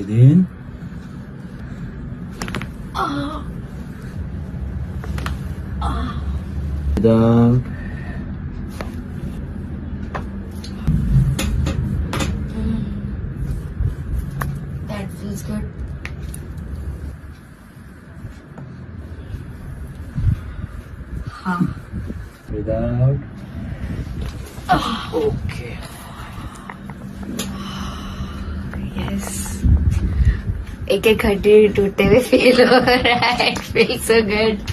Breathe in. Breathe out. That feels good. Breathe out. Okay. Yes. एक एक हड्डी टूटते हुए फील हो रहा है. It feels so good.